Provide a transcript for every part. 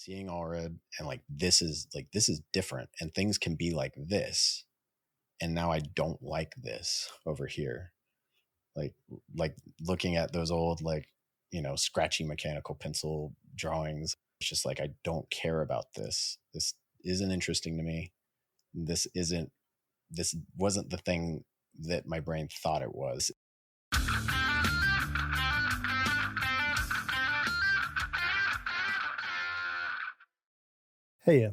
seeing Allred and like this is different and things can be like this. And now I don't like this over here. Like looking at those old, like, you know, scratchy mechanical pencil drawings. It's just like, I don't care about this. This isn't interesting to me. This wasn't the thing that my brain thought it was. Hey,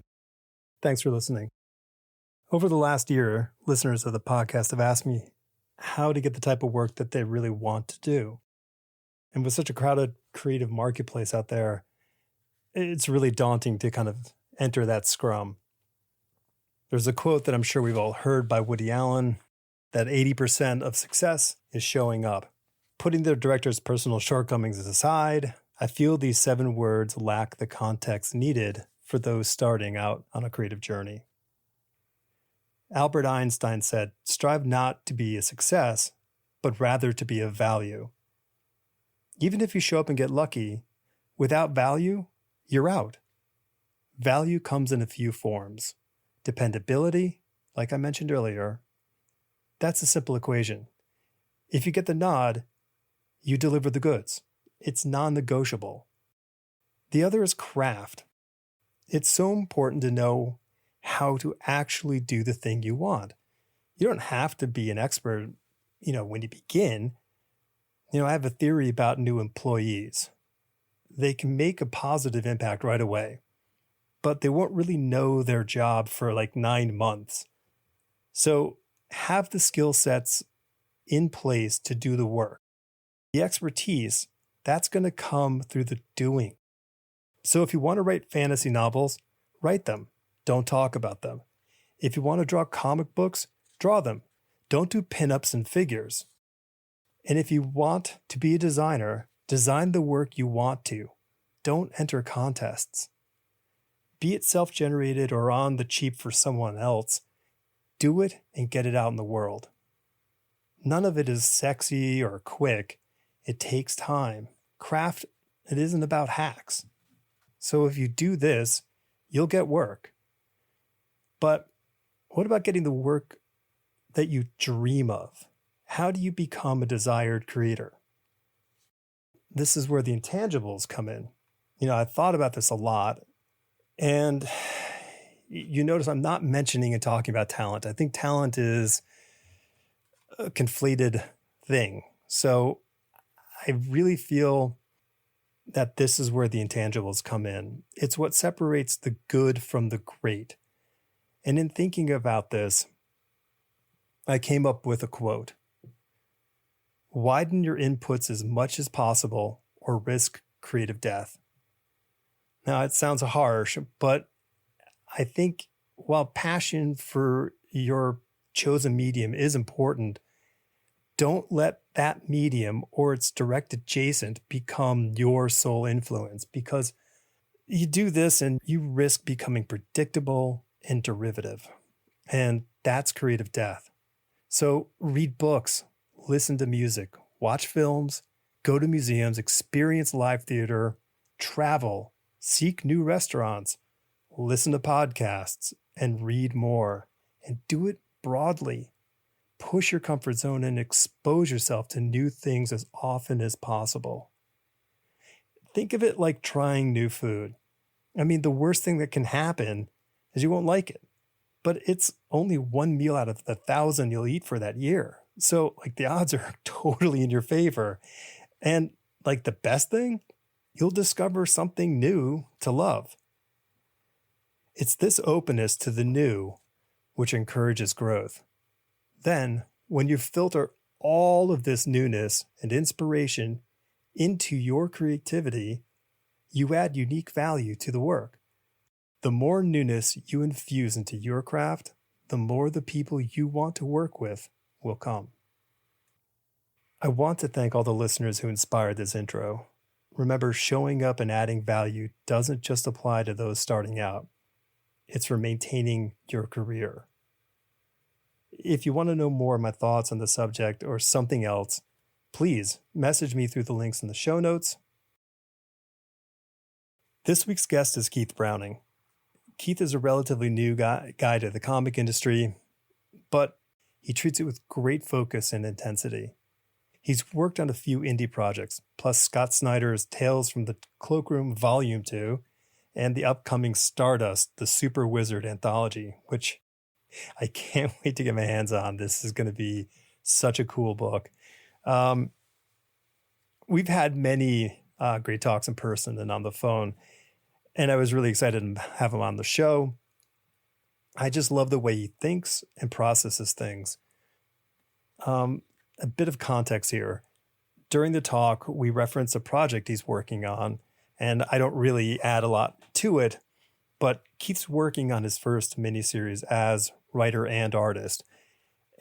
thanks for listening. Over the last year, listeners of the podcast have asked me how to get the type of work that they really want to do. And with such a crowded creative marketplace out there, it's really daunting to kind of enter that scrum. There's a quote that I'm sure we've all heard by Woody Allen, that 80% of success is showing up. Putting the director's personal shortcomings aside, I feel these 7 words lack the context needed for those starting out on a creative journey. Albert Einstein said, "Strive not to be a success, but rather to be of value." Even if you show up and get lucky, without value, you're out. Value comes in a few forms. Dependability, like I mentioned earlier, that's a simple equation. If you get the nod, you deliver the goods. It's non-negotiable. The other is craft. It's so important to know how to actually do the thing you want. You don't have to be an expert, when you begin. I have a theory about new employees. They can make a positive impact right away, but they won't really know their job for like 9 months. So have the skill sets in place to do the work. The expertise, that's going to come through the doing. So if you want to write fantasy novels, write them. Don't talk about them. If you want to draw comic books, draw them. Don't do pinups and figures. And if you want to be a designer, design the work you want to. Don't enter contests. Be it self-generated or on the cheap for someone else, do it and get it out in the world. None of it is sexy or quick. It takes time. Craft, it isn't about hacks. So if you do this, you'll get work. But what about getting the work that you dream of? How do you become a desired creator? This is where the intangibles come in. I thought about this a lot, and you notice I'm not mentioning and talking about talent. I think talent is a conflated thing. So I really feel that this is where the intangibles come in. It's what separates the good from the great. And in thinking about this, I came up with a quote. Widen your inputs as much as possible or risk creative death. Now, it sounds harsh, but I think while passion for your chosen medium is important, don't let that medium or its direct adjacent become your sole influence, because you do this and you risk becoming predictable and derivative. And that's creative death. So read books, listen to music, watch films, go to museums, experience live theater, travel, seek new restaurants, listen to podcasts, and read more. And do it broadly. Push your comfort zone and expose yourself to new things as often as possible. Think of it like trying new food. The worst thing that can happen is you won't like it. But it's only 1 meal out of the 1,000 you'll eat for that year. So the odds are totally in your favor. And the best thing, you'll discover something new to love. It's this openness to the new which encourages growth. Then, when you filter all of this newness and inspiration into your creativity, you add unique value to the work. The more newness you infuse into your craft, the more the people you want to work with will come. I want to thank all the listeners who inspired this intro. Remember, showing up and adding value doesn't just apply to those starting out. It's for maintaining your career. If you want to know more of my thoughts on the subject or something else, please message me through the links in the show notes. This week's guest is Keith Browning. Keith is a relatively new guy to the comic industry, but he treats it with great focus and intensity. He's worked on a few indie projects, plus Scott Snyder's Tales from the Cloakroom Volume 2 and the upcoming Stardust, the Super Wizard anthology, which I can't wait to get my hands on. This is going to be such a cool book. We've had many great talks in person and on the phone, and I was really excited to have him on the show. I just love the way he thinks and processes things. A bit of context here. During the talk, we reference a project he's working on, and I don't really add a lot to it, but Keith's working on his first miniseries as writer and artist.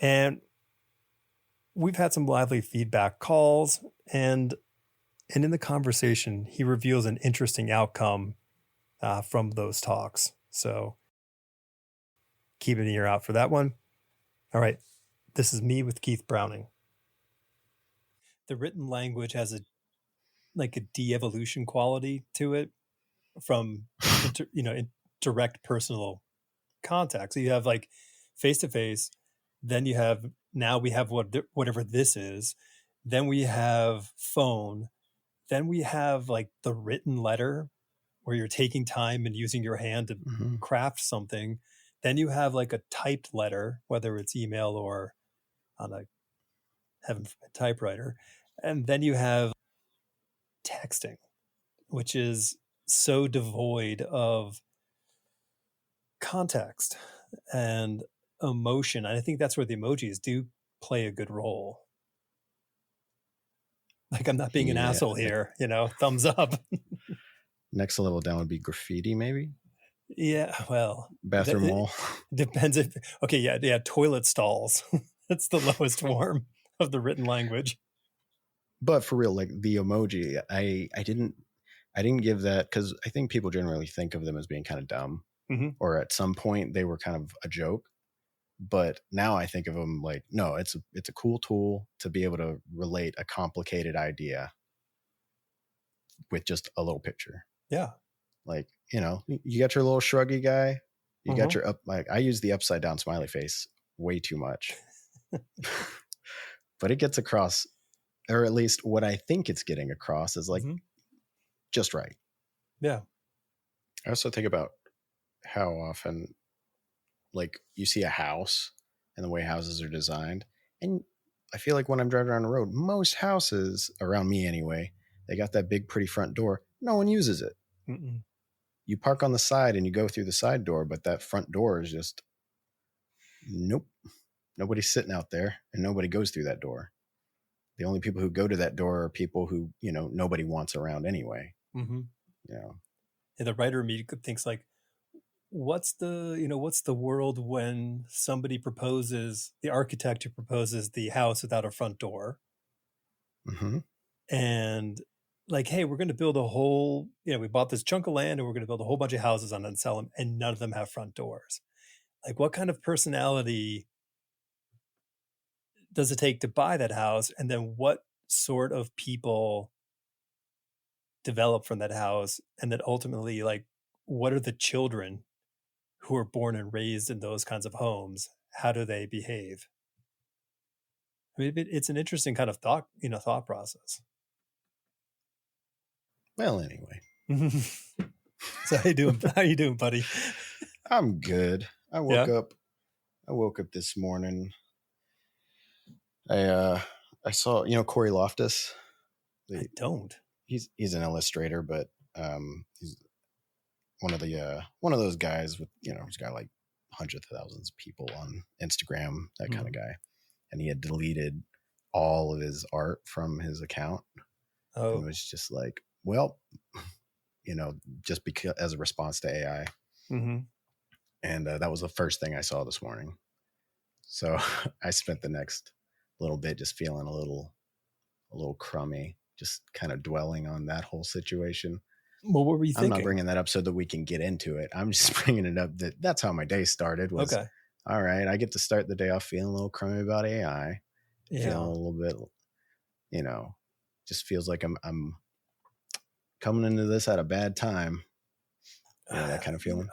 And we've had some lively feedback calls, and in the conversation, he reveals an interesting outcome from those talks. So keep an ear out for that one. All right. This is me with Keith Browning. The written language has a de-evolution quality to it from direct personal contact. So you have like face-to-face, then you have, now we have whatever this is, then we have phone, then we have like the written letter where you're taking time and using your hand to craft something. Then you have like a typed letter, whether it's email or on a typewriter. And then you have texting, which is so devoid of context and emotion. And I think that's where the emojis do play a good role. Like, I'm not being an asshole here, thumbs up. Next level down would be graffiti, maybe? Yeah, well. Bathroom wall. Depends if, okay, yeah, toilet stalls. That's the lowest form of the written language. But for real, like the emoji, I didn't give that, because I think people generally think of them as being kind of dumb, or at some point they were kind of a joke. But now I think of them like, no, it's a cool tool to be able to relate a complicated idea with just a little picture. Yeah. Like, you got your little shruggy guy, you got your I use the upside down smiley face way too much. But it gets across, or at least what I think it's getting across is like just right. Yeah. I also think about how often, like, you see a house and the way houses are designed, and I feel like when I'm driving around the road, most houses around me anyway, they got that big pretty front door. No one uses it. You park on the side and you go through the side door, but that front door is just nope. Nobody's sitting out there, and nobody goes through that door. The only people who go to that door are people who, nobody wants around anyway. And the writer in me thinks like, what's the world when somebody proposes, the architect who proposes the house without a front door, and like, hey, we're going to build a whole, we bought this chunk of land and we're going to build a whole bunch of houses on it and sell them, and none of them have front doors. Like, what kind of personality does it take to buy that house? And then what sort of people develop from that house? And then ultimately, like, what are the children who are born and raised in those kinds of homes? How do they behave? I mean, it's an interesting kind of thought process. Well, anyway. So how you doing, buddy? I'm good. I woke up this morning. I saw, Corey Loftus. I don't. He's an illustrator, but he's one of those guys with, he's got like hundreds of thousands of people on Instagram, that kind of guy. And he had deleted all of his art from his account. Oh. And it was just like, well, just because as a response to AI. And that was the first thing I saw this morning. So I spent the next little bit just feeling a little crummy, just kind of dwelling on that whole situation. Well, what were you thinking? I'm not bringing that up so that we can get into it. I'm just bringing it up that's how my day started. Was, okay. All right, I get to start the day off feeling a little crummy about AI. Yeah. Feeling a little bit, just feels like I'm coming into this at a bad time. You know, that kind of feeling.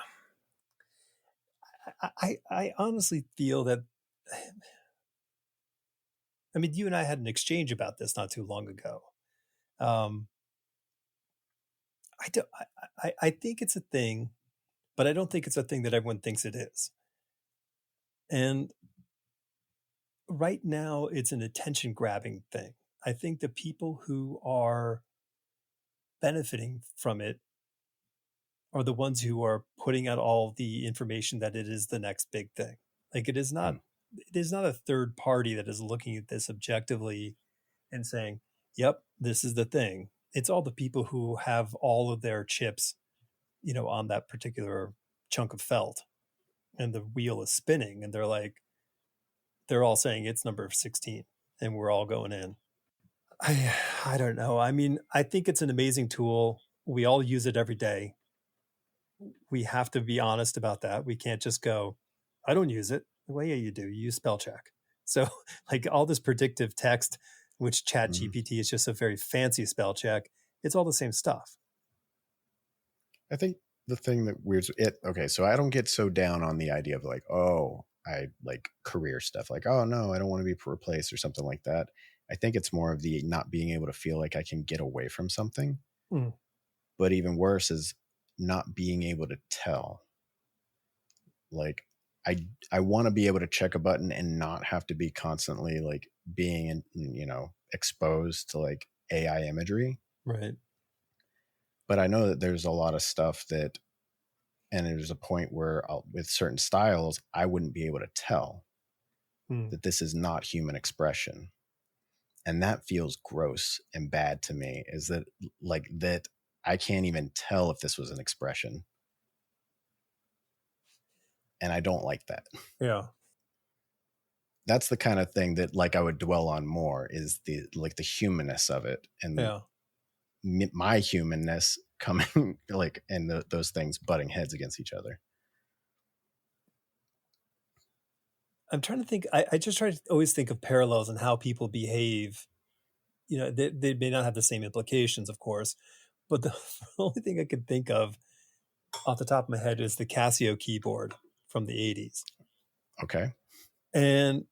I honestly feel that, I mean, you and I had an exchange about this not too long ago. Um, I don't, I think it's a thing, but I don't think it's a thing that everyone thinks it is. And right now, it's an attention grabbing thing. I think the people who are benefiting from it are the ones who are putting out all the information that it is the next big thing. Like it is not, Hmm. it is not a third party that is looking at this objectively and saying, "Yep, this is the thing." It's all the people who have all of their chips, on that particular chunk of felt, and the wheel is spinning, and they're all saying it's number 16, and we're all going in. I don't know. I mean, I think it's an amazing tool. We all use it every day. We have to be honest about that. We can't just go, I don't use it. Well, yeah, you do. You use spell check. So, like all this predictive text, which Chat Hmm. GPT is just a very fancy spell check, it's all the same stuff. I think the thing that weirds it. Okay, so I don't get so down on the idea of like, oh, I like career stuff. Like, oh no, I don't want to be replaced or something like that. I think it's more of the not being able to feel like I can get away from something. Mm, But even worse is not being able to tell. Like, I want to be able to check a button and not have to be constantly like being, exposed to like AI imagery. right. But I know that there's a lot of stuff that, and there's a point where with certain styles, I wouldn't be able to tell Mm, that this is not human expression. And that feels gross and bad to me, is that like that I can't even tell if this was an expression. And I don't like that. yeah. That's the kind of thing that like I would dwell on more, is the like the humanness of it, and Yeah. my humanness coming like, and those things butting heads against each other. I'm trying to think. I just try to always think of parallels and how people behave. They may not have the same implications, of course, but the only thing I can think of off the top of my head is the Casio keyboard from the 80s. Okay. And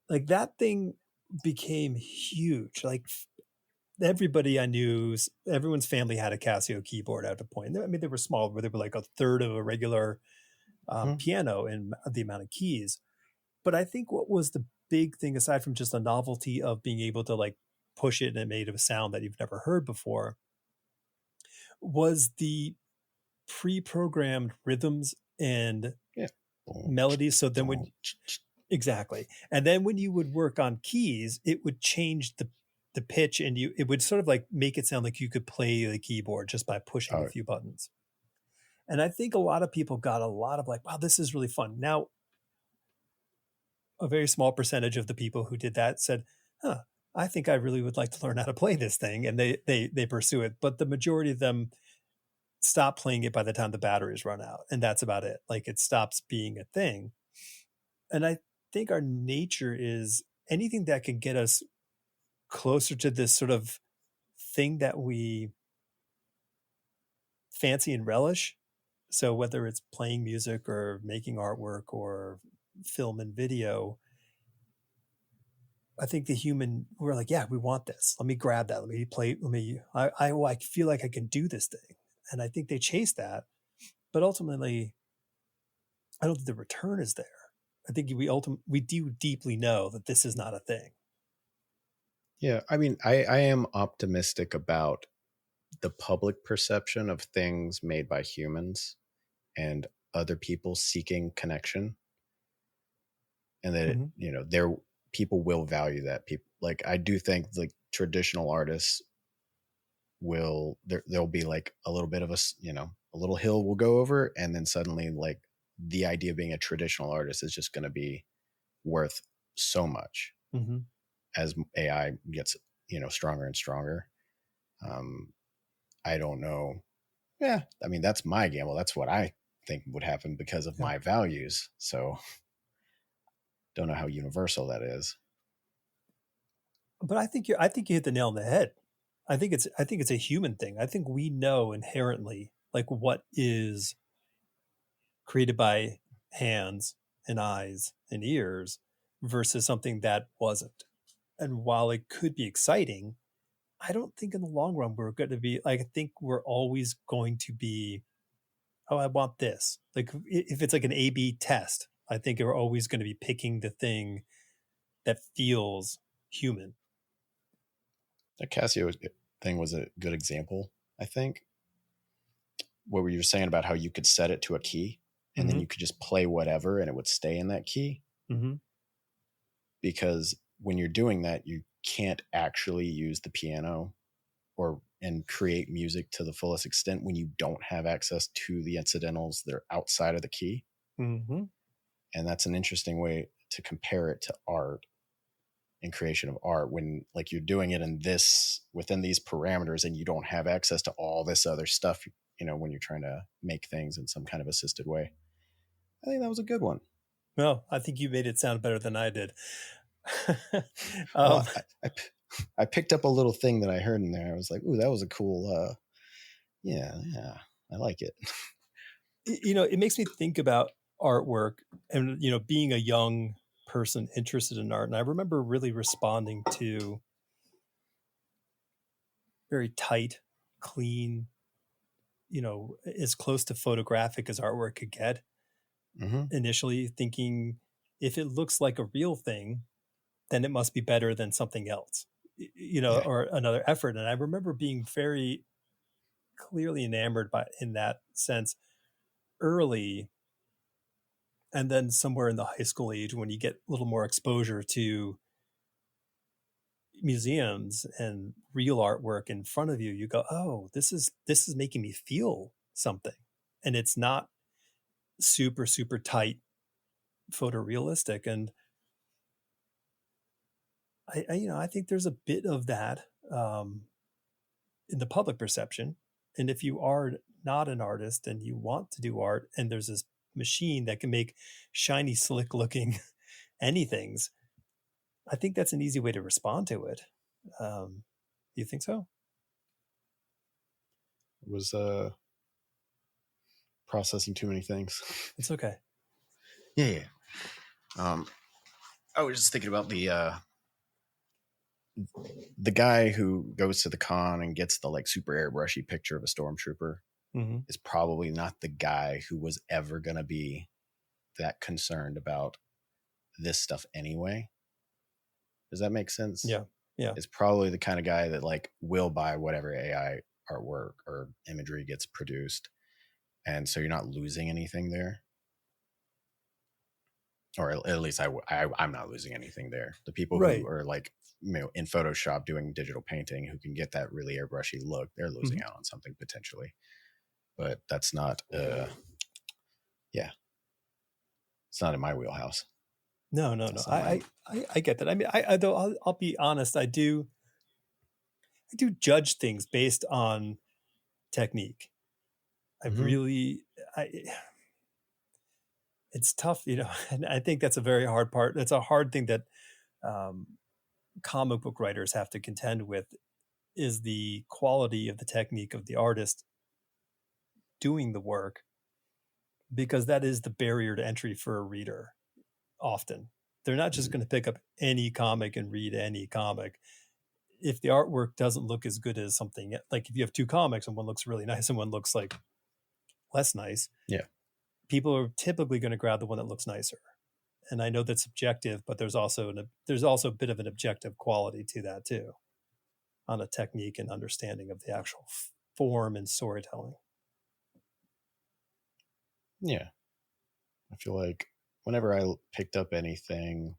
like that thing became huge. Like everybody I knew, everyone's family had a Casio keyboard at a point. I mean, they were small, but they were like a third of a regular Hmm. piano in the amount of keys. But I think what was the big thing, aside from just the novelty of being able to like push it and it made a sound that you've never heard before, was the pre-programmed rhythms and Yeah. Boom, melodies. So then when boom. exactly, and then when you would work on keys, it would change the pitch, and it would sort of like make it sound like you could play the keyboard just by pushing a Oh, few buttons. And I think a lot of people got a lot of like, wow, this is really fun. Now, a very small percentage of the people who did that said, huh, I think I really would like to learn how to play this thing, and they pursue it. But the majority of them stop playing it by the time the batteries run out, and that's about it. Like it stops being a thing. And I think our nature is anything that can get us closer to this sort of thing that we fancy and relish. So whether it's playing music or making artwork or film and video, I think we're like, yeah, we want this. Let me grab that. Let me play. I feel like I can do this thing. And I think they chase that. But ultimately, I don't think the return is there. I think we do deeply know that this is not a thing. yeah. I mean, I am optimistic about the public perception of things made by humans and other people seeking connection, and that Mm-hmm. there people will value that. People, like, I do think like traditional artists there'll be like a little bit of a little hill will go over, and then suddenly like the idea of being a traditional artist is just going to be worth so much Mm-hmm. as AI gets stronger and stronger. um I don't know. Yeah, I mean, that's my gamble. That's what I think would happen because of Yeah. my values. So don't know how universal that is. But I think you hit the nail on the head. I think it's a human thing. I think we know inherently, like what is created by hands and eyes and ears versus something that wasn't. And while it could be exciting, I don't think in the long run we're going to be like, I think we're always going to be, oh, I want this. Like if it's like an A/B test, I think we're always going to be picking the thing that feels human. The Casio thing was a good example, I think. What were you saying about how you could set it to a key and then you could just play whatever and it would stay in that key? Mm-hmm. Because when you're doing that, you can't actually use the piano and create music to the fullest extent when you don't have access to the incidentals that are outside of the key. Mm-hmm. And that's an interesting way to compare it to art and creation of art, when like you're doing it in this within these parameters and you don't have access to all this other stuff, when you're trying to make things in some kind of assisted way. I think that was a good one. No, I think you made it sound better than I did. Well, I picked up a little thing that I heard in there. I was like, ooh, that was a cool, yeah, I like it. It makes me think about artwork and, being a young person interested in art. And I remember really responding to very tight, clean, as close to photographic as artwork could get. Mm-hmm. Initially thinking if it looks like a real thing, then it must be better than something else, Yeah. or another effort. And I remember being very clearly enamored in that sense early. And then somewhere in the high school age, when you get a little more exposure to museums and real artwork in front of you, you go, oh, this is making me feel something. And it's not super, super tight photorealistic. And I think there's a bit of that in the public perception. And if you are not an artist and you want to do art, and there's this machine that can make shiny, slick looking anythings, I think that's an easy way to respond to it. Do you think so? It was processing too many things. It's okay. Yeah. I was just thinking about the guy who goes to the con and gets the like super airbrushy picture of a stormtrooper is probably not the guy who was ever going to be that concerned about this stuff anyway. Does that make sense? Yeah. It's probably the kind of guy that like will buy whatever AI artwork or imagery gets produced, and so you're not losing anything there, or at least I'm not losing anything there. The people Right. who are like in Photoshop doing digital painting who can get that really airbrushy look, they're losing out on something potentially. But that's not it's not in my wheelhouse. No. I get that. I mean, I'll be honest. I do judge things based on technique. It's tough, and I think that's a very hard part. It's a hard thing that comic book writers have to contend with, is the quality of the technique of the artist doing the work, because that is the barrier to entry for a reader. Often they're not just going to pick up any comic and read any comic if the artwork doesn't look as good as something. Like if you have two comics and one looks really nice and one looks like less nice, people are typically going to grab the one that looks nicer. And I know that's subjective, but there's also a bit of an objective quality to that too, on a technique and understanding of the actual form and storytelling. Yeah. I feel like whenever I picked up anything,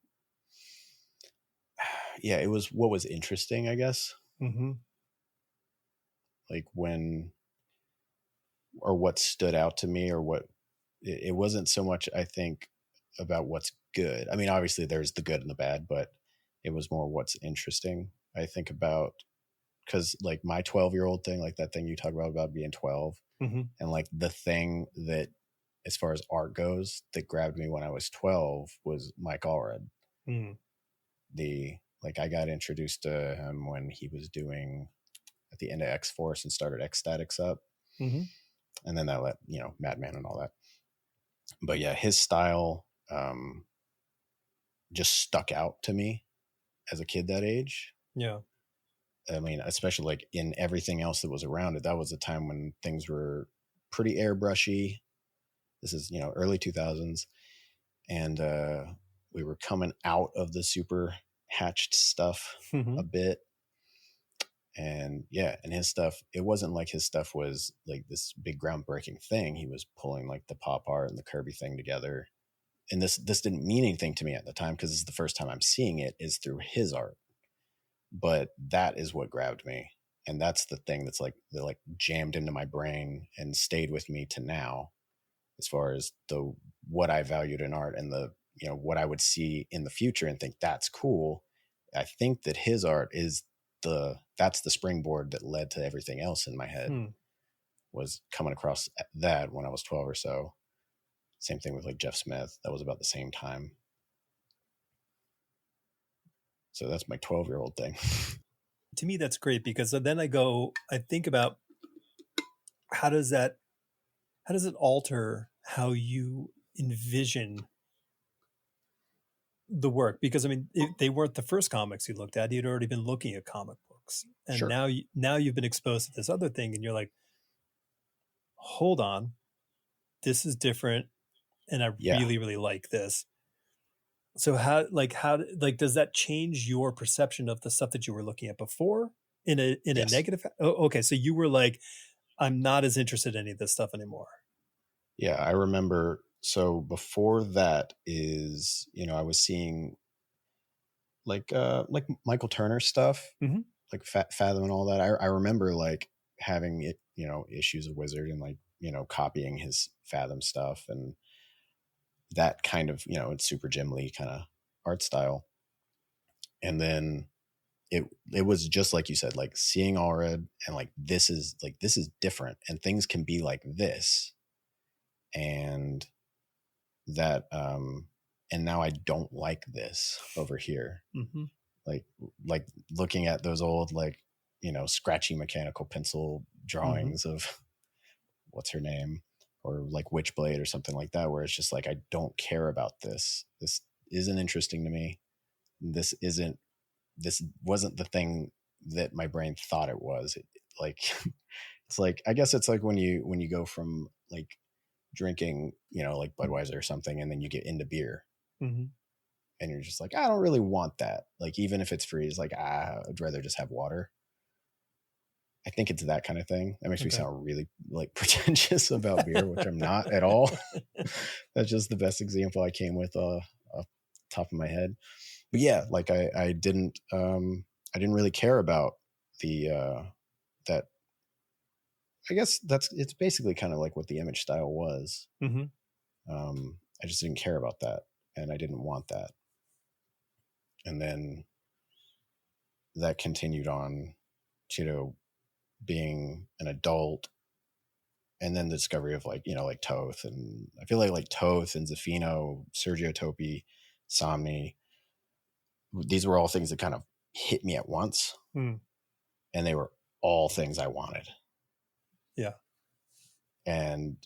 it was what was interesting, I guess. Like what stood out to me, or what it wasn't so much, I think, about what's good. I mean, obviously there's the good and the bad, but it was more what's interesting. I think about, because like my 12-year-old thing, like that thing you talk about being 12, and like the thing that, as far as art goes, that grabbed me when I was 12 was Mike Allred. I got introduced to him when he was doing at the end of X-Force and started X-Statics up. And then that let, Madman and all that. But yeah, his style just stuck out to me as a kid that age. Yeah. I mean, especially like in everything else that was around it. That was a time when things were pretty airbrushy. This is, early 2000s. And we were coming out of the super hatched stuff a bit. And yeah, and his stuff, it wasn't like his stuff was like this big groundbreaking thing. He was pulling like the pop art and the Kirby thing together. And this didn't mean anything to me at the time because this is the first time I'm seeing it is through his art. But that is what grabbed me. And that's the thing that's like jammed into my brain and stayed with me to now, as far as the what I valued in art and the what I would see in the future and think that's cool. I think that his art is that's the springboard that led to everything else in my head. Was coming across that when I was 12 or so. Same thing with like Jeff Smith. That was about the same time. So that's my 12-year-old thing. To me, that's great because then I think about how does it alter how you envision the work? Because I mean, they weren't the first comics you looked at. You'd already been looking at comic books, and Sure. now you've been exposed to this other thing, and you're like, hold on, this is different, and I really, really like this. So how does that change your perception of the stuff that you were looking at before in a negative? Oh, okay. So you were like, I'm not as interested in any of this stuff anymore. Yeah, I remember. So before that is, I was seeing like Michael Turner stuff, like Fathom and all that. I remember like having it, issues of Wizard and like, copying his Fathom stuff and that kind of, it's super Jim Lee kind of art style. And then it was just like you said, like seeing Allred and like this is different and things can be like this. And that and now I don't like this over here. Like looking at those old like scratchy mechanical pencil drawings of what's her name or like Witchblade or something like that, where it's just like I don't care about this isn't interesting to me. This wasn't the thing that my brain thought it was. Like it's like I guess it's like when you go from like drinking, like Budweiser or something, and then you get into beer. And you're just like, I don't really want that. Like, even if it's free, it's like, I'd rather just have water. I think it's that kind of thing. That makes me sound really like pretentious about beer, which I'm not at all. That's just the best example I came with off top of my head. But yeah, like I didn't really care about the that. I guess it's basically kind of like what the Image style was. I just didn't care about that, and I didn't want that. And then that continued on to being an adult, and then the discovery of like like Toth, and I feel like Toth and Zafino, Sergio Topi, Somni, these were all things that kind of hit me at once, and they were all things I wanted. Yeah. And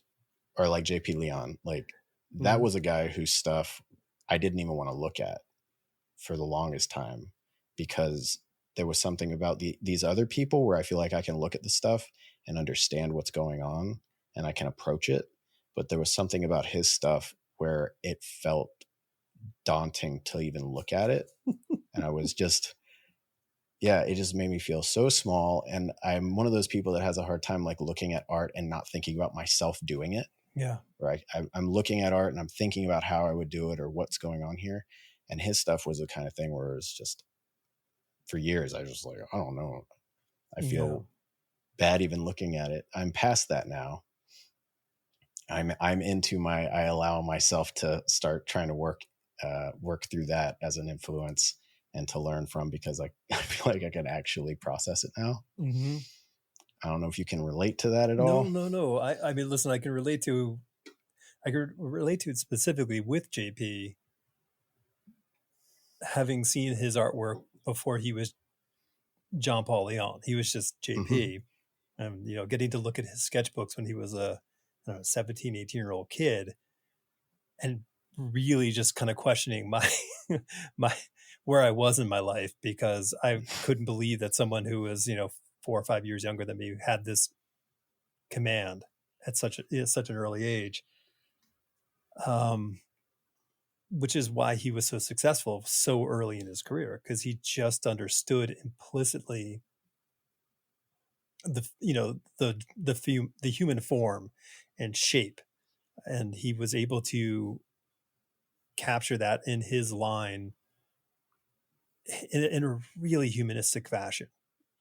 or like JP Leon, like that was a guy whose stuff I didn't even want to look at for the longest time, because there was something about these other people where I feel like I can look at the stuff and understand what's going on and I can approach it. But there was something about his stuff where it felt daunting to even look at it. And I was just, it just made me feel so small. And I'm one of those people that has a hard time like looking at art and not thinking about myself doing it. Yeah. Right. I'm looking at art and I'm thinking about how I would do it or what's going on here. And his stuff was the kind of thing where it was just, for years, I was just like, I don't know. I feel bad even looking at it. I'm past that now. I'm into I allow myself to start trying to work through that as an influence and to learn from, because I feel like I can actually process it now. I don't know if you can relate to that at all. No. I mean, listen, I can relate to it specifically with JP, having seen his artwork before he was John Paul Leon. He was just JP. And, getting to look at his sketchbooks when he was a, I don't know, 17, 18-year-old kid, and really just kind of questioning my my where I was in my life, because I couldn't believe that someone who was 4 or 5 years younger than me had this command at such an early age, which is why he was so successful so early in his career, because he just understood implicitly the human form and shape, and he was able to capture that in his line in a really humanistic fashion.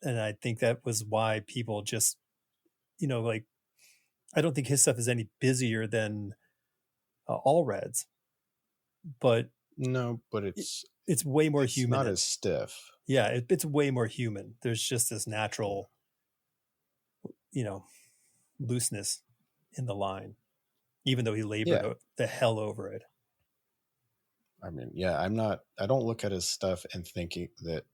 And I think that was why people just, like, I don't think his stuff is any busier than All Reds, but No, but it's way more it's human. not as stiff. Yeah, it's way more human. There's just this natural, looseness in the line, even though he labored the hell over it. I mean, yeah, I don't look at his stuff and thinking that,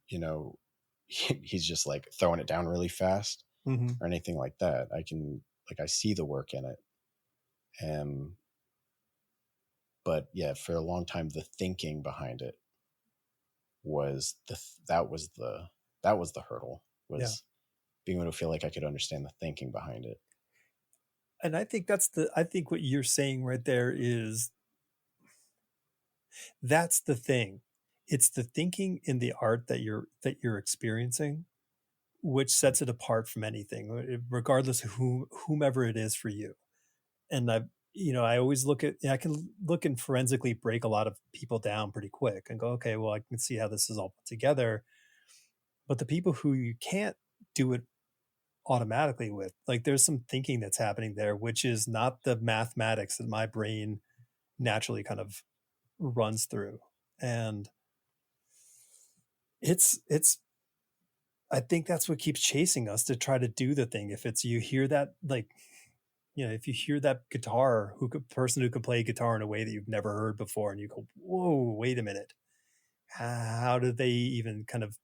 he's just like throwing it down really fast or anything like that. I see the work in it. But yeah, for a long time, the thinking behind it was that was the hurdle, was being able to feel like I could understand the thinking behind it. And I think I think what you're saying right there is, that's the thing. It's the thinking in the art that you're experiencing, which sets it apart from anything, regardless of whomever it is for you. And I always I can look and forensically break a lot of people down pretty quick and go, okay, well, I can see how this is all put together. But the people who you can't do it automatically with, like, there's some thinking that's happening there, which is not the mathematics that my brain naturally kind of runs through. And it's I think that's what keeps chasing us to try to do the thing. If it's, you hear that, like, if you hear that person who can play guitar in a way that you've never heard before, and you go, whoa, wait a minute, how do they even kind of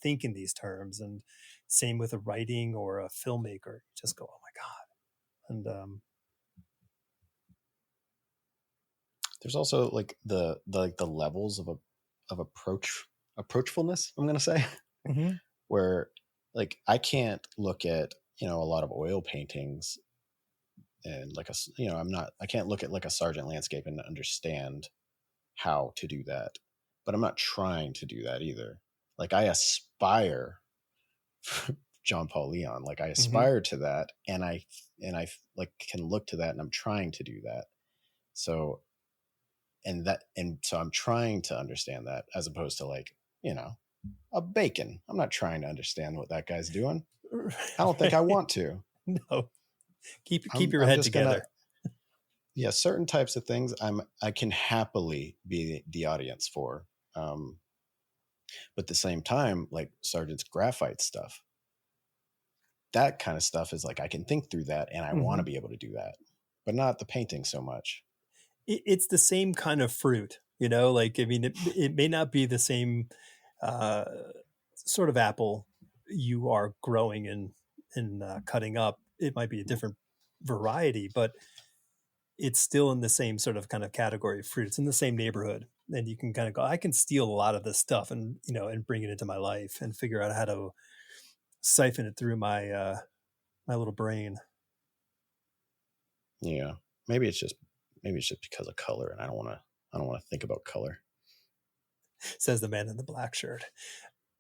think in these terms? And same with a writing or a filmmaker, you just go, oh my God. And there's also like the levels of approachfulness, I'm gonna say, where like I can't look at a lot of oil paintings and like I can't look at like a Sargent landscape and understand how to do that, but I'm not trying to do that either. Like I aspire John Paul Leon, like I aspire to that, and I like can look to that, and I'm trying to do that. So I'm trying to understand that, as opposed to like a Bacon. I'm not trying to understand what that guy's doing. I don't think I want to. No, keep your head together. Certain types of things I can happily be the audience for. But at the same time, like Sargent's graphite stuff, that kind of stuff is like I can think through that, and I want to be able to do that, but not the painting so much. It's the same kind of fruit, like, I mean, it may not be the same sort of apple you are growing and cutting up. It might be a different variety, but it's still in the same sort of kind of category of fruit. It's in the same neighborhood. And you can kind of go, I can steal a lot of this stuff and, and bring it into my life and figure out how to siphon it through my little brain. Yeah. Maybe it's just because of color, and I don't want to think about color. Says the man in the black shirt.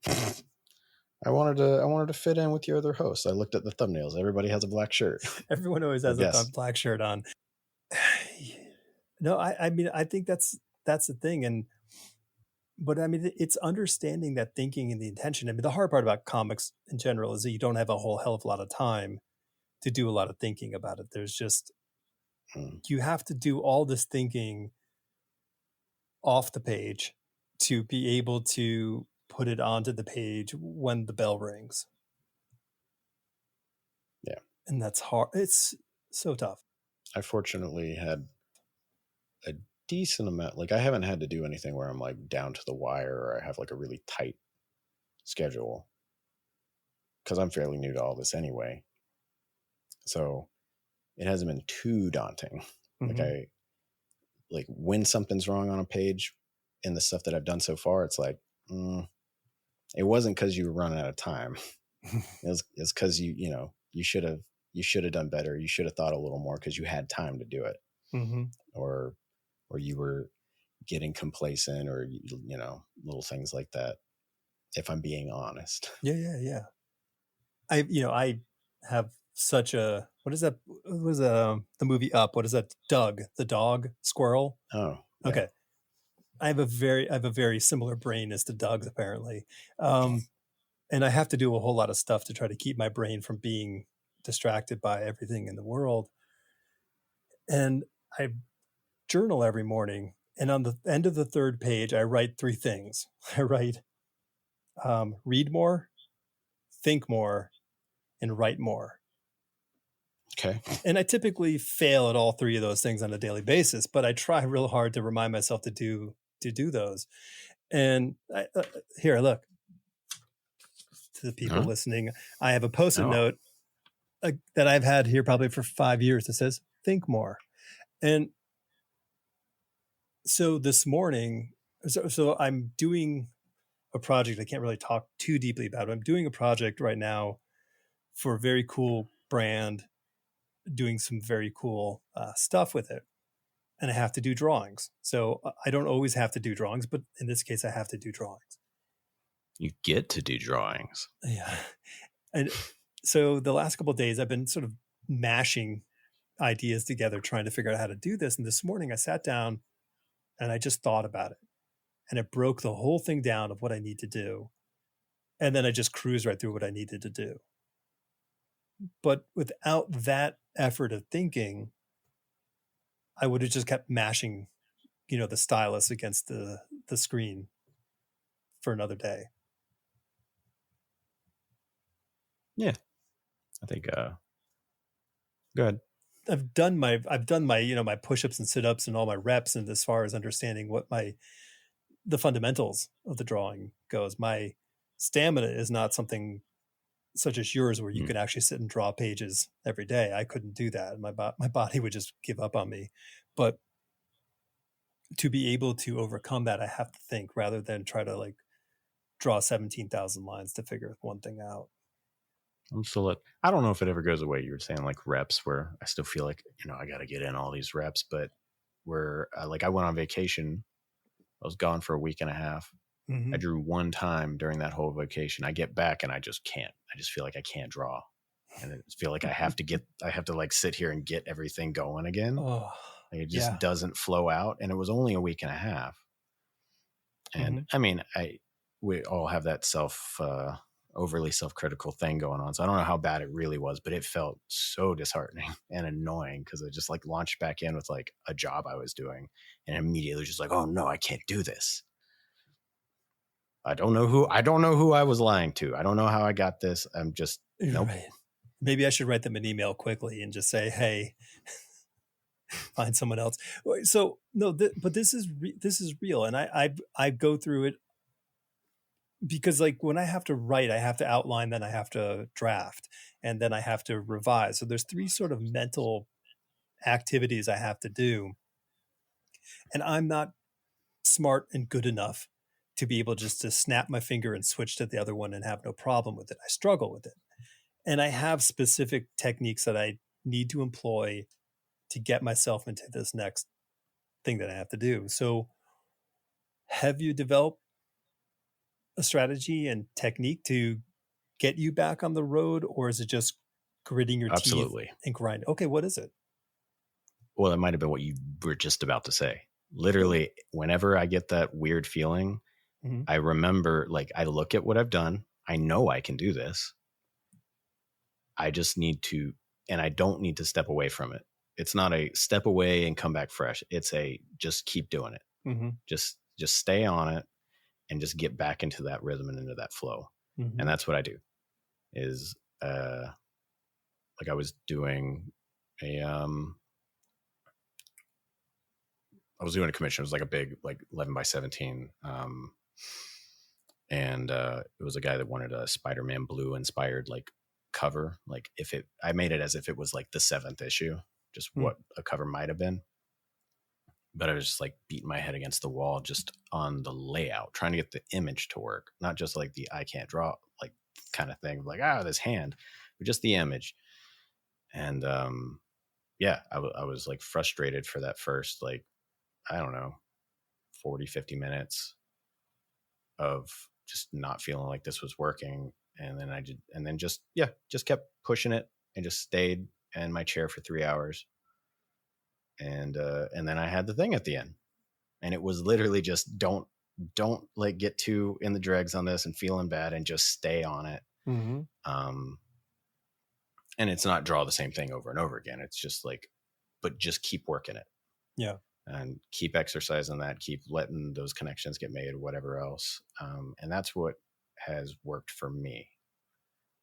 I wanted to fit in with your other hosts. I looked at the thumbnails. Everybody has a black shirt. Everyone always has a black shirt on. No, I mean, I think that's the thing. But I mean, it's understanding that thinking and the intention. I mean, the hard part about comics in general is that you don't have a whole hell of a lot of time to do a lot of thinking about it. There's just, you have to do all this thinking off the page to be able to put it onto the page when the bell rings. Yeah. And that's hard. It's so tough. I fortunately had a decent amount. Like I haven't had to do anything where I'm like down to the wire, or I have like a really tight schedule, because I'm fairly new to all this anyway. So it hasn't been too daunting. Like Mm-hmm. like when something's wrong on a page in the stuff that I've done so far, it's like, it wasn't because you were running out of time. It's because you should have done better. You should have thought a little more because you had time to do it, Mm-hmm. or you were getting complacent, or little things like that. If I'm being honest. Yeah. I have such a, what is that? What was the movie Up? What is that? Doug, the dog, squirrel. Oh yeah. Okay. I have a very similar brain as to Doug's, apparently. And I have to do a whole lot of stuff to try to keep my brain from being distracted by everything in the world. And I journal every morning. And on the end of the third page, I write three things. I write, read more, think more, and write more. Okay. And I typically fail at all three of those things on a daily basis, but I try real hard to remind myself to do those. And here, look, to the people Huh? listening, I have a Post-it Oh. note that I've had here probably for 5 years that says "Think more." And so this morning, so I'm doing a project. I can't really talk too deeply about it. I'm doing a project right now for a very cool brand, doing some very cool stuff with it. And I have to do drawings. So I don't always have to do drawings, but in this case, I have to do drawings. You get to do drawings. Yeah. And so the last couple of days, I've been sort of mashing ideas together, trying to figure out how to do this. And this morning I sat down and I just thought about it. And it broke the whole thing down of what I need to do. And then I just cruised right through what I needed to do. But without that effort of thinking, I would have just kept mashing, the stylus against the screen for another day. Yeah. I think go ahead. I've done my my push-ups and sit-ups and all my reps, and as far as understanding what the fundamentals of the drawing goes. My stamina is not something such as yours where you could actually sit and draw pages every day. I couldn't do that. My body would just give up on me. But to be able to overcome that, I have to think rather than try to like draw 17,000 lines to figure one thing out. I'm still I don't know if it ever goes away. You were saying like reps, where I still feel like, I got to get in all these reps, but where like I went on vacation, I was gone for a week and a half. Mm-hmm. I drew one time during that whole vacation. I get back and I just can't. I just feel like I can't draw. And I feel like I have to like sit here and get everything going again. Oh, like it just doesn't flow out. And it was only a week and a half. And I mean, we all have that overly self-critical thing going on. So I don't know how bad it really was, but it felt so disheartening and annoying because I just like launched back in with like a job I was doing and immediately just like, oh no, I can't do this. I don't know who I was lying to. I don't know how I got this. I'm just nope. Right. Maybe I should write them an email quickly and just say, hey, find someone else. So no, but this is real. And I go through it because like when I have to write, I have to outline, then I have to draft, and then I have to revise. So there's three sort of mental activities I have to do. And I'm not smart and good enough to be able just to snap my finger and switch to the other one and have no problem with it. I struggle with it. And I have specific techniques that I need to employ to get myself into this next thing that I have to do. So have you developed a strategy and technique to get you back on the road, or is it just gritting your teeth and grinding? Okay, what is it? Well, that might have been what you were just about to say. Literally, whenever I get that weird feeling, I remember, like, I look at what I've done. I know I can do this. I just need to, and I don't need to step away from it. It's not a step away and come back fresh. It's a just keep doing it. Just stay on it and just get back into that rhythm and into that flow. And that's what I do. Is like I was doing a commission. It was like a big, like 11 by 17. And it was a guy that wanted a Spider-Man blue inspired, like cover, like I made it as if it was like the 7th issue, just what a cover might have been. But I was just like beating my head against the wall just on the layout, trying to get the image to work, not just like the I can't draw like kind of thing, like this hand, but just the image. And I was like frustrated for that first, like, I don't know, 40-50 minutes of just not feeling like this was working. And then just kept pushing it and just stayed in my chair for 3 hours. And then I had the thing at the end, and it was literally just don't like get too in the dregs on this and feeling bad, and just stay on it. And it's not draw the same thing over and over again. It's just like, but just keep working it. Yeah. And keep exercising that, keep letting those connections get made, whatever else. And that's what has worked for me.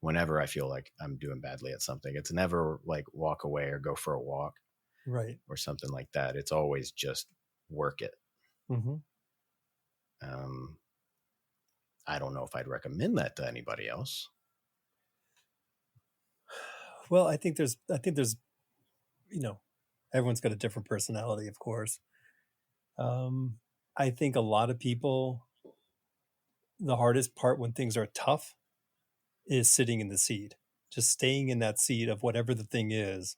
Whenever I feel like I'm doing badly at something, it's never like walk away or go for a walk, right, or something like that. It's always just work it. I don't know if I'd recommend that to anybody else. Well, I think there's, everyone's got a different personality, of course. I think a lot of people, the hardest part when things are tough is sitting in the seat, just staying in that seat of whatever the thing is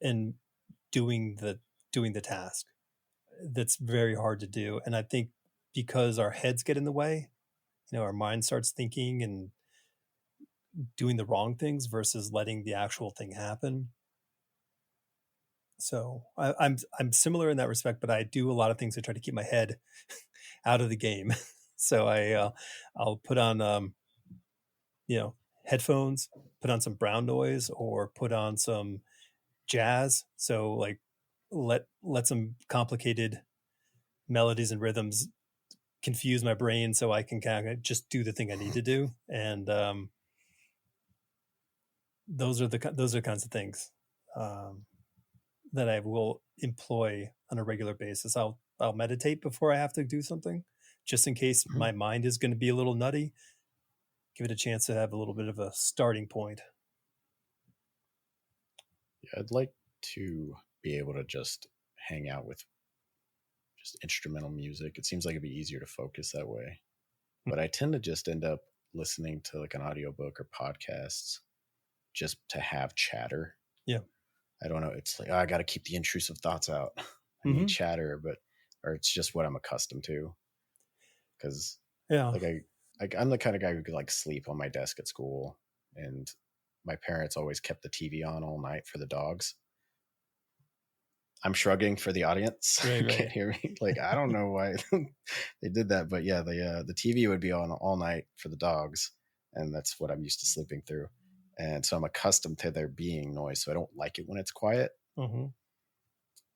and doing the task. That's very hard to do. And I think because our heads get in the way, our mind starts thinking and doing the wrong things versus letting the actual thing happen. So I'm similar in that respect, but I do a lot of things to try to keep my head out of the game. So I'll put on headphones, put on some brown noise, or put on some jazz. So like let some complicated melodies and rhythms confuse my brain so I can kind of just do the thing I need to do. And those are kinds of things that I will employ on a regular basis. I'll meditate before I have to do something, just in case my mind is going to be a little nutty. Give it a chance to have a little bit of a starting point. Yeah, I'd like to be able to just hang out with just instrumental music. It seems like it'd be easier to focus that way. But I tend to just end up listening to like an audiobook or podcasts just to have chatter. Yeah. I don't know. It's like, I got to keep the intrusive thoughts out. I need chatter, or it's just what I'm accustomed to. Because I'm the kind of guy who could like sleep on my desk at school, and my parents always kept the TV on all night for the dogs. I'm shrugging for the audience. Right. You can't hear me. Like, I don't know why they did that, but yeah, the TV would be on all night for the dogs, and that's what I'm used to sleeping through. And so I'm accustomed to there being noise, so I don't like it when it's quiet.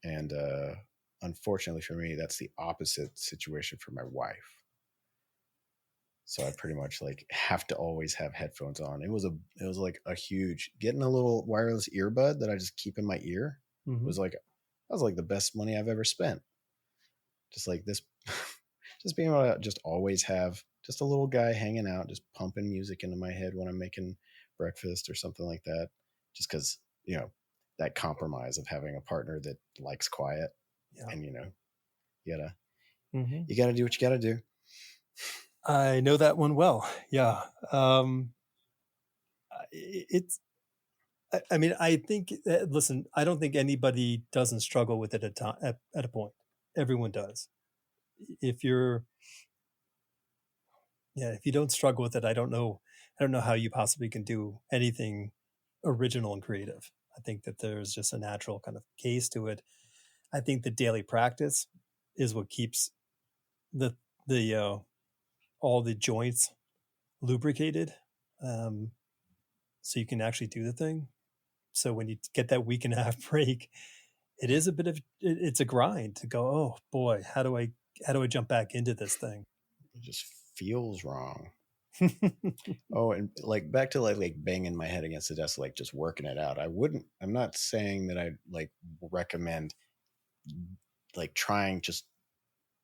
And unfortunately for me, that's the opposite situation for my wife. So I pretty much like have to always have headphones on. It was like a huge, getting a little wireless earbud that I just keep in my ear was like, that was like the best money I've ever spent. Just like this, just being able to just always have just a little guy hanging out, just pumping music into my head when I'm making breakfast or something like that. Just because, that compromise of having a partner that likes quiet. And, you gotta do what you gotta do. I know that one well. Yeah. I think, listen, I don't think anybody doesn't struggle with it at a point. Everyone does. If you don't struggle with it, I don't know how you possibly can do anything original and creative. I think that there's just a natural kind of case to it. I think the daily practice is what keeps the all the joints lubricated, so you can actually do the thing. So when you get that week and a half break, it is it's a grind to go, oh boy, how do I jump back into this thing? It just feels wrong. Oh, and like back to like banging my head against the desk, like just working it out. I'm not saying that I like recommend like trying just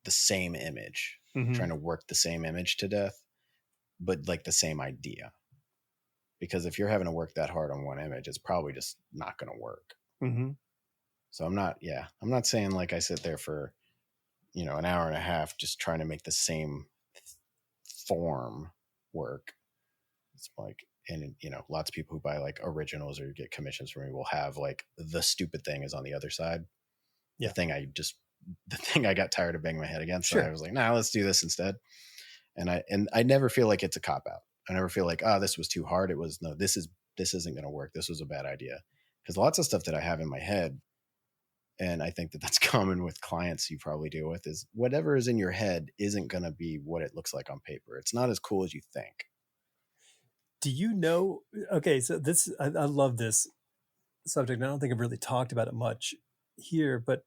the same image, trying to work the same image to death, but like the same idea. because if you're having to work that hard on one image, it's probably just not going to work. Mm-hmm. So I'm not saying like I sit there for, an hour and a half just trying to make the same form work. It's like, and lots of people who buy like originals or get commissions from me will have like the stupid thing is on the other side. Yeah. The thing I got tired of banging my head against. Sure. So I was like, nah, let's do this instead. And I never feel like it's a cop out. I never feel like, this was too hard. It was, no, this isn't going to work. This was a bad idea. Because lots of stuff that I have in my head, and I think that that's common with clients you probably deal with, is whatever is in your head isn't going to be what it looks like on paper. It's not as cool as you think. Do you know? Okay, so I love this subject. I don't think I've really talked about it much here, but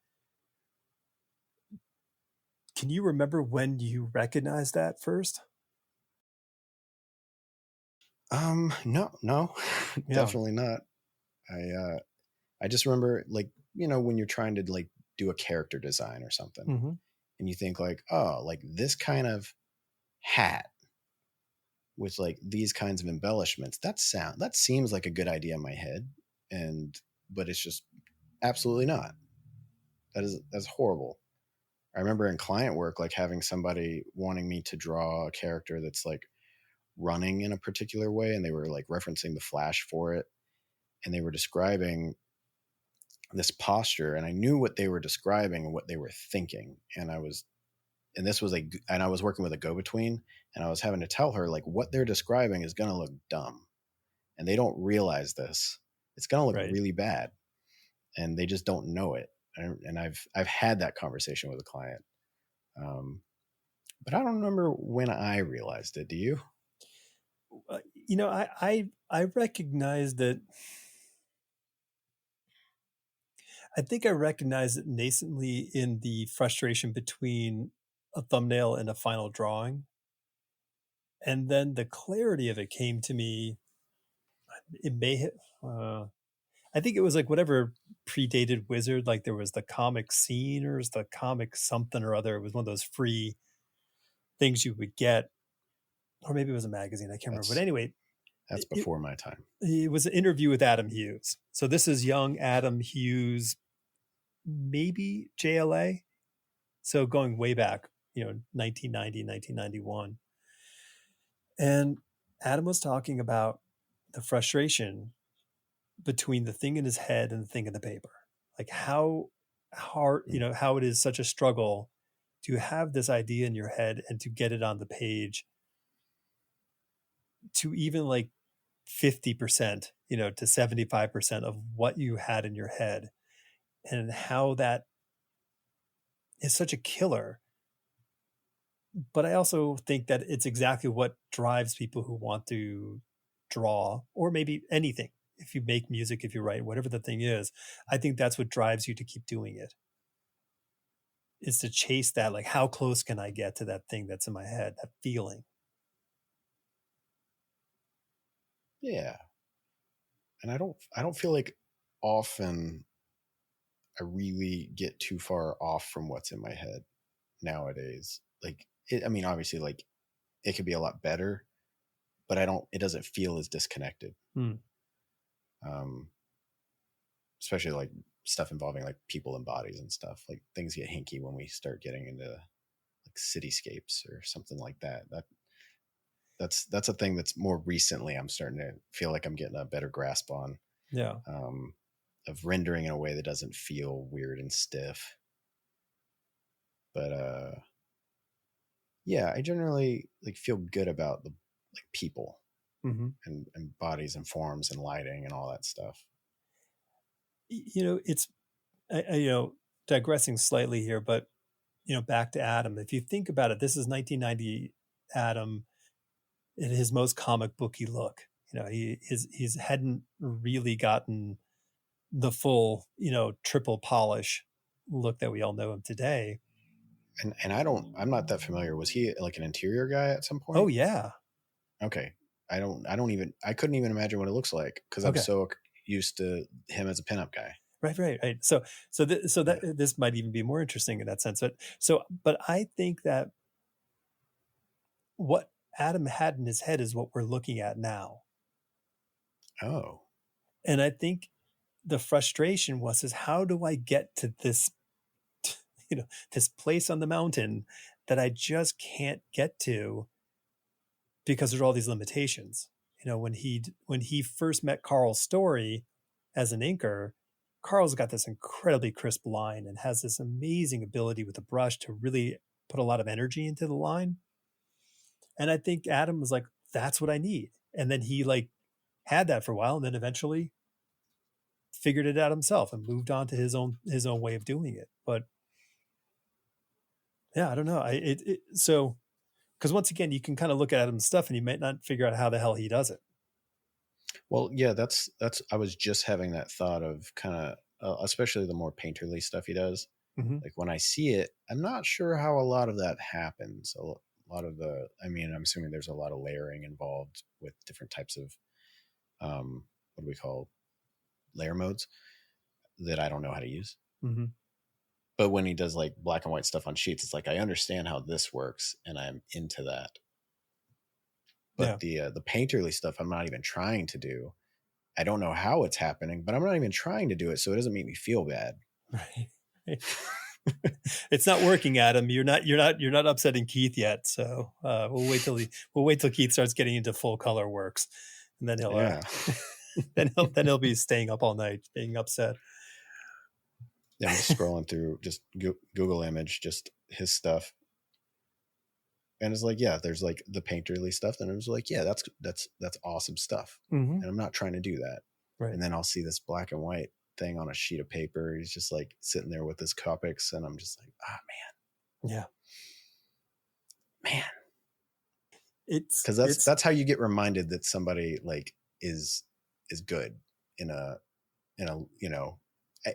can you remember when you recognized that first? No, Yeah. definitely not. I just remember like, when you're trying to like do a character design or something, Mm-hmm. and you think like, oh, like this kind of hat with like these kinds of embellishments, that seems like a good idea in my head. But it's just absolutely not. That's horrible. I remember in client work, like having somebody wanting me to draw a character that's like running in a particular way, and they were like referencing the Flash for it, and they were describing this posture, and I knew what they were describing and what they were thinking, and I was working with a go-between, and I was having to tell her like what they're describing is going to look dumb, and they don't realize this. It's going to look Right. really bad, and they just don't know it. And I've had that conversation with a client, but I don't remember when I realized it. Do you? I recognize that. I think I recognize it nascently in the frustration between a thumbnail and a final drawing. And then the clarity of it came to me. It may have, I think it was like whatever predated Wizard, like there was the comic scene or the comic something or other. It was one of those free things you would get, or maybe it was a magazine. I can't remember. But anyway, That's before my time. It was an interview with Adam Hughes. So this is young Adam Hughes, maybe JLA. So going way back, 1990, 1991. And Adam was talking about the frustration between the thing in his head and the thing in the paper. Like how hard, how it is such a struggle to have this idea in your head and to get it on the page to even like 50%, to 75% of what you had in your head, and how that is such a killer. But I also think that it's exactly what drives people who want to draw, or maybe anything. If you make music, if you write, whatever the thing is, I think that's what drives you to keep doing it. Is to chase that, like, how close can I get to that thing that's in my head, that feeling? Yeah. And I don't feel like often I really get too far off from what's in my head nowadays. Like obviously like it could be a lot better, but it doesn't feel as disconnected. Especially like stuff involving like people and bodies and stuff. Like things get hinky when we start getting into like cityscapes or something like that. That's a thing that's more recently I'm starting to feel like I'm getting a better grasp on. Yeah. Of rendering in a way that doesn't feel weird and stiff. But yeah, I generally like feel good about the like people and bodies and forms and lighting and all that stuff. It's digressing slightly here, but back to Adam. If you think about it, this is 1990 Adam in his most comic booky look. He's hadn't really gotten the full, triple polish look that we all know him today. And I'm not that familiar. Was he like an interior guy at some point? Oh yeah. Okay. I couldn't even imagine what it looks like because I'm so used to him as a pinup guy. Right. So this might even be more interesting in that sense. But I think that what Adam had in his head is what we're looking at now. Oh. And I think the frustration is how do I get to this, this place on the mountain that I just can't get to because there's all these limitations. When he first met Carl's story as an inker, Carl's got this incredibly crisp line and has this amazing ability with the brush to really put a lot of energy into the line. And I think Adam was like, that's what I need. And then he like had that for a while, and then eventually figured it out himself and moved on to his own way of doing it. But yeah, I don't know. So because once again, you can kind of look at Adam's stuff and you might not figure out how the hell he does it. Well, yeah, that's I was just having that thought of kind of especially the more painterly stuff he does. Mm-hmm. Like when I see it, I'm not sure how a lot of that happens. A lot of I'm assuming there's a lot of layering involved with different types of what do we call layer modes that I don't know how to use. Mm-hmm. But when he does like black and white stuff on sheets, it's like I understand how this works and I'm into that. But the painterly stuff I'm not even trying to do. I don't know how it's happening, but I'm not even trying to do it, so it doesn't make me feel bad. Right. It's not working, Adam. You're not upsetting Keith yet. So we'll wait till Keith starts getting into full color works, and then then he'll be staying up all night being upset. Yeah, I'm just scrolling through just Google image, just his stuff. And it's like, yeah, there's like the painterly stuff. And it was like, yeah, that's awesome stuff. Mm-hmm. And I'm not trying to do that. Right. And then I'll see this black and white thing on a sheet of paper. He's just like sitting there with his Copics. And I'm just like, man. Yeah. Man. It's because that's how you get reminded that somebody like is good in a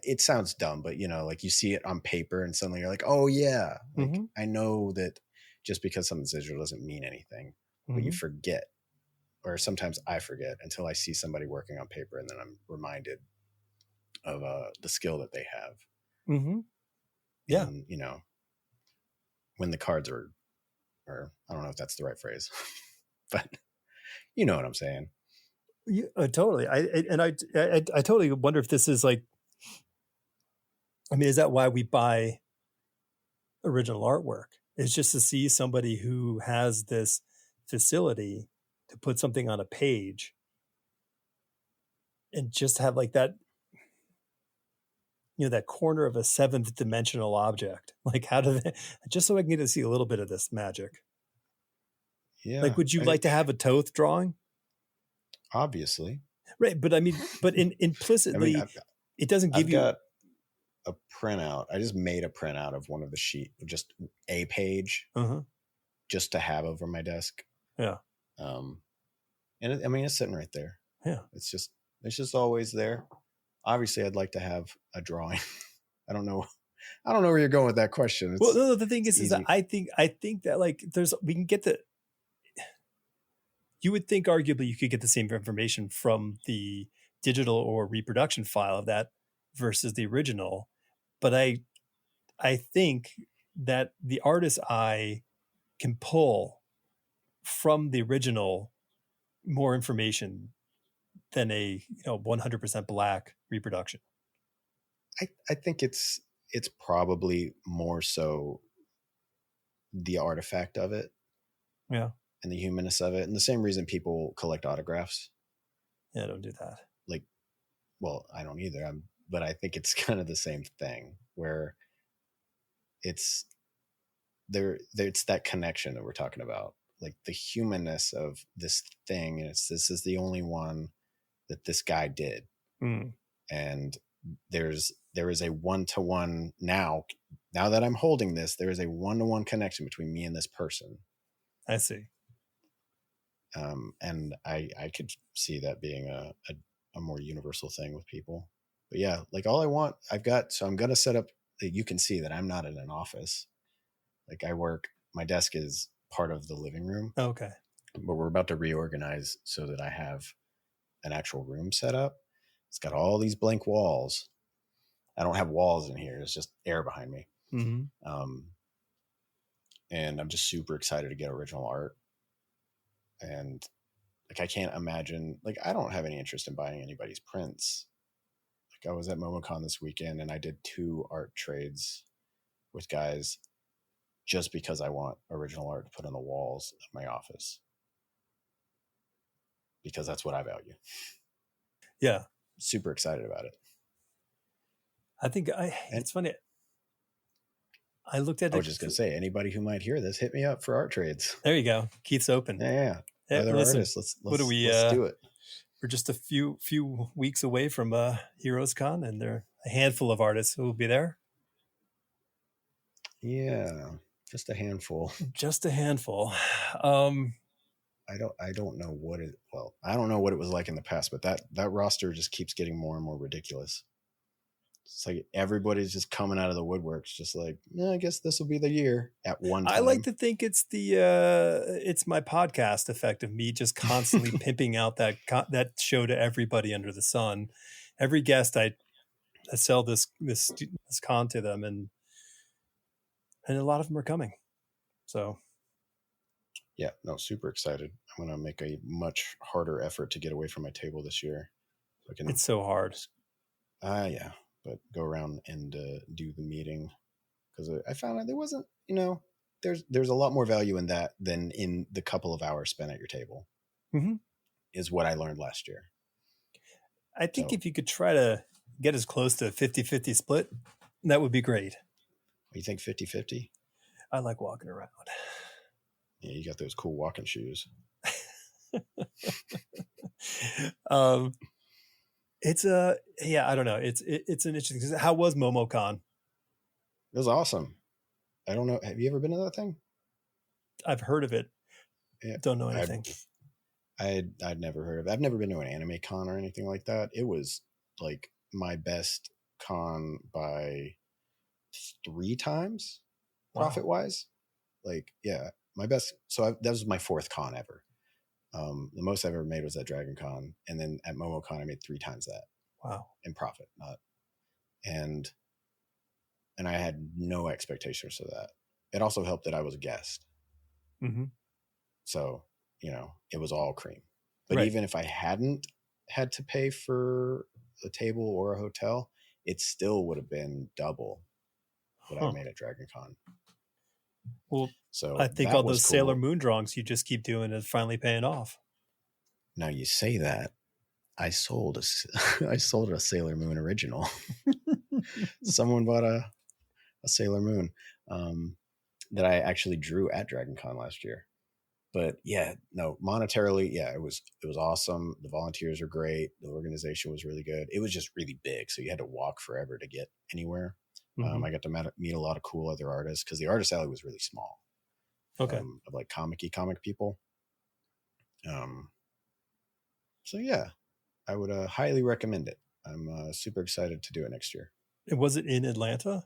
it sounds dumb, but like you see it on paper and suddenly you're like, oh yeah, like mm-hmm. I know that just because something's digital doesn't mean anything, but you forget, or sometimes I forget until I see somebody working on paper, and then I'm reminded of the skill that they have. Mm-hmm. Yeah. And, when the cards are, or I don't know if that's the right phrase, but you know what I'm saying. Yeah, totally. I totally wonder if this is like, I mean, is that why we buy original artwork? It's just to see somebody who has this facility to put something on a page and just have like that, that corner of a seventh dimensional object. Like how do they, just so I can get to see a little bit of this magic. Yeah. Like, would you like to have a Toth drawing? Obviously. Right. But implicitly, it doesn't give you. Got a printout. I just made a printout of one of the sheet, just a page, just to have over my desk. Yeah. And it's sitting right there. Yeah. It's just always there. Obviously, I'd like to have a drawing. I don't know where you're going with that question. Well, no, the thing is that I think that like we can get you would think arguably you could get the same information from the digital or reproduction file of that versus the original. But I think that the artist's eye can pull from the original more information than a 100% black reproduction. I think it's probably more so the artifact of it. Yeah. And the humanness of it. And the same reason people collect autographs. Yeah, I don't do that. Like, well, I don't either. But I think it's kind of the same thing where it's that connection that we're talking about, like the humanness of this thing. And this is the only one that this guy did. And there is a one-to-one now that I'm holding this, there is a one-to-one connection between me and this person. I see. And I could see that being a more universal thing with people. But yeah, like all I want, so I'm going to set up that you can see that I'm not in an office. Like my desk is part of the living room. Okay. But we're about to reorganize so that I have an actual room set up. It's got all these blank walls. I don't have walls in here. It's just air behind me. And I'm just super excited to get original art. And like, I can't imagine, like, I don't have any interest in buying anybody's prints. Like, I was at MomoCon this weekend and I did 2 art trades with guys just because I want original art to put on the walls of my office, because that's what I value. Yeah. Super excited about it. I think it's funny. I looked at it. I was just going to say, anybody who might hear this, hit me up for art trades. There you go. Keith's open. Yeah. Hey, Other listen, artists, what do we let's do it. We're just a few weeks away from Heroes Con, and there are a handful of artists who will be there. Yeah, just a handful. Just a handful. I don't know what it. Well, I don't know what it was like in the past, but that roster just keeps getting more and more ridiculous. It's like everybody's just coming out of the woodworks, just like, I guess this will be the year at one time. I like to think it's it's my podcast effect of me just constantly pimping out that show to everybody under the sun. Every guest I sell this con to them, and a lot of them are coming. So yeah, no, super excited. I'm gonna make a much harder effort to get away from my table this year. It's so hard. Yeah, but go around and do the meeting, because I found out there wasn't, there's a lot more value in that than in the couple of hours spent at your table. Mm-hmm. Is what I learned last year. I think if you could try to get as close to a 50-50 split, that would be great. You think 50-50? I like walking around. Yeah, you got those cool walking shoes. It's I don't know. It's an interesting. How was MomoCon? It was awesome. I don't know. Have you ever been to that thing? I've heard of it. Yeah, don't know anything. I'd never heard of it. I've never been to an anime con or anything like that. It was like my best con by 3 times, profit wise. Like, yeah, my best. So that was my 4th con ever. The most I've ever made was at Dragon Con, and then at MomoCon I made 3 times that. Wow. In profit, and I had no expectations of that. It also helped that I was a guest. Mm-hmm. So, it was all cream. But even if I hadn't had to pay for a table or a hotel, it still would have been double what I made at Dragon Con. Well, so I think all those cool Sailor Moon drawings you just keep doing is finally paying off. Now you say that. I sold a Sailor Moon original. Someone bought a Sailor Moon that I actually drew at Dragon Con last year. But yeah, no, monetarily, yeah, it was awesome. The volunteers are great. The organization was really good. It was just really big, so you had to walk forever to get anywhere. Mm-hmm. I got to meet a lot of cool other artists, because the artist alley was really small. Okay. Of like comic people. So yeah, I would highly recommend it. I'm super excited to do it next year. Was it in Atlanta?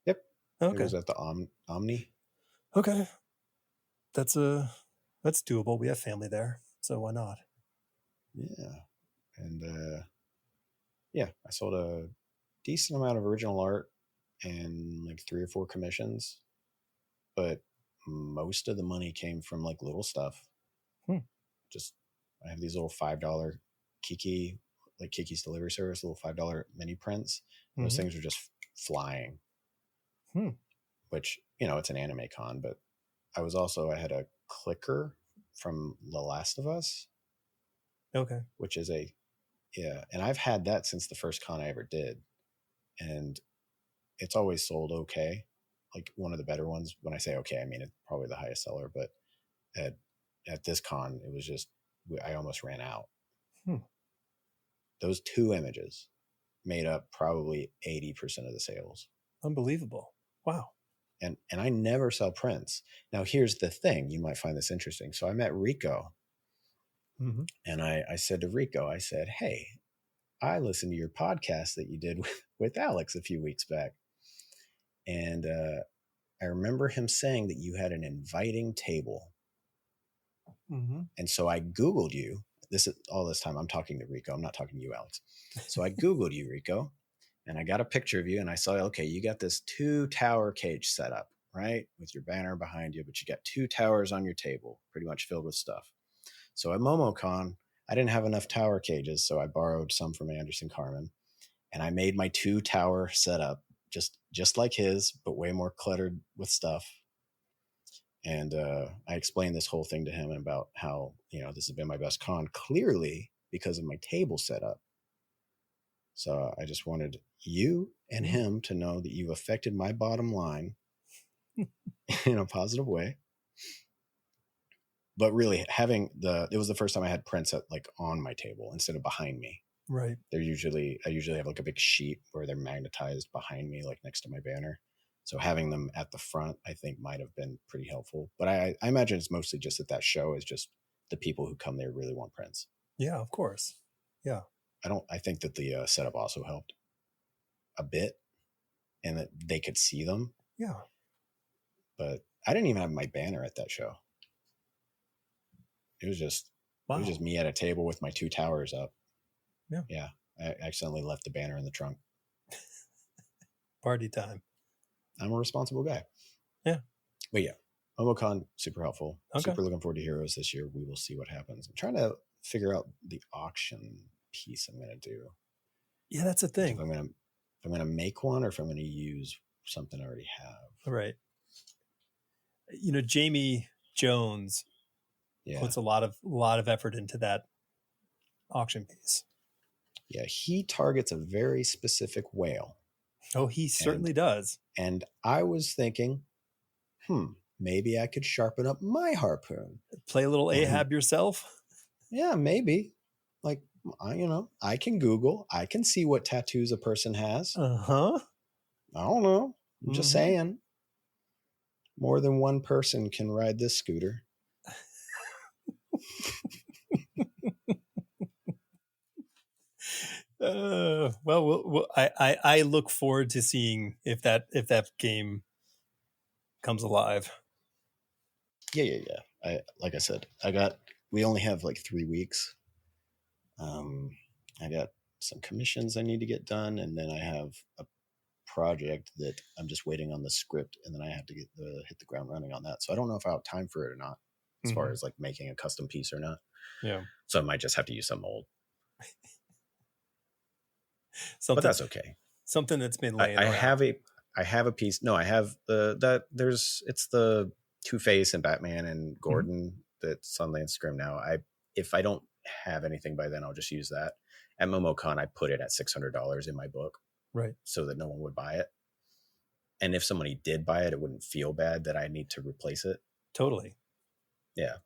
Yep. Okay. It was at the Omni. Okay. That's doable. We have family there, so why not? Yeah. And I sold a decent amount of original art and like 3 or 4 commissions, but most of the money came from like little stuff. Just, I have these little $5 Kiki's delivery service, little $5 mini prints. Those things are just flying. Which, it's an anime con, but I had a clicker from The Last of Us. Okay. Which is and I've had that since the first con I ever did. And it's always sold okay. Like one of the better ones. When I say okay, I mean it's probably the highest seller, but at this con, it was just, I almost ran out. Those 2 images made up probably 80% of the sales. Unbelievable. Wow. And I never sell prints. Now, here's the thing. You might find this interesting. So I met Rico. Mm-hmm. And I said to Rico, I said, hey, I listened to your podcast that you did with Alex a few weeks back. And I remember him saying that you had an inviting table. Mm-hmm. And so I Googled you. All this time I'm talking to Rico. I'm not talking to you, Alex. So I Googled you, Rico. And I got a picture of you, and I saw, okay, you got this 2-tower cage set up, right? With your banner behind you, but you got 2 towers on your table, pretty much filled with stuff. So at MomoCon, I didn't have enough tower cages, so I borrowed some from Anderson Carmen, and I made my 2 tower setup just like his, but way more cluttered with stuff. And I explained this whole thing to him about how, this has been my best con, clearly because of my table setup. So I just wanted you and him to know that you affected my bottom line in a positive way. But really, it was the first time I had prints on my table instead of behind me. Right. I usually have like a big sheet where they're magnetized behind me, like next to my banner. So having them at the front, I think, might have been pretty helpful. But I imagine it's mostly just that show is just the people who come there really want prints. Yeah, of course. Yeah. I think that the setup also helped a bit, and that they could see them. Yeah. But I didn't even have my banner at that show. It was just me at a table with my 2 towers up. Yeah. Yeah. I accidentally left the banner in the trunk. Party time. I'm a responsible guy. Yeah. But yeah, MomoCon, super helpful. Okay. Super looking forward to Heroes this year. We will see what happens. I'm trying to figure out the auction piece I'm going to do. Yeah, that's a thing. If I'm going to make one, or if I'm going to use something I already have. Right. Jamie Jones puts a lot of effort into that auction piece. Yeah, he targets a very specific whale. Oh, he certainly does. And I was thinking, maybe I could sharpen up my harpoon. Play a little Ahab yourself? Yeah, maybe. Like, I can Google. I can see what tattoos a person has. Uh-huh. I don't know. I'm just saying. More than one person can ride this scooter. I look forward to seeing if that game comes alive. Yeah. Like I said, we only have like 3 weeks. I got some commissions I need to get done, and then I have a project that I'm just waiting on the script, and then I have to hit the ground running on that. So I don't know if I'll have time for it or not, as far as like making a custom piece or not. Yeah. So I might just have to use some old. But that's okay. Something that's been laying around. I have a piece. No, I have it's the Two-Face and Batman and Gordon that's on the Instagram now. If I don't have anything by then, I'll just use that. At MomoCon, I put it at $600 in my book, right, so that no one would buy it. And if somebody did buy it, it wouldn't feel bad that I need to replace it. Totally. Yeah.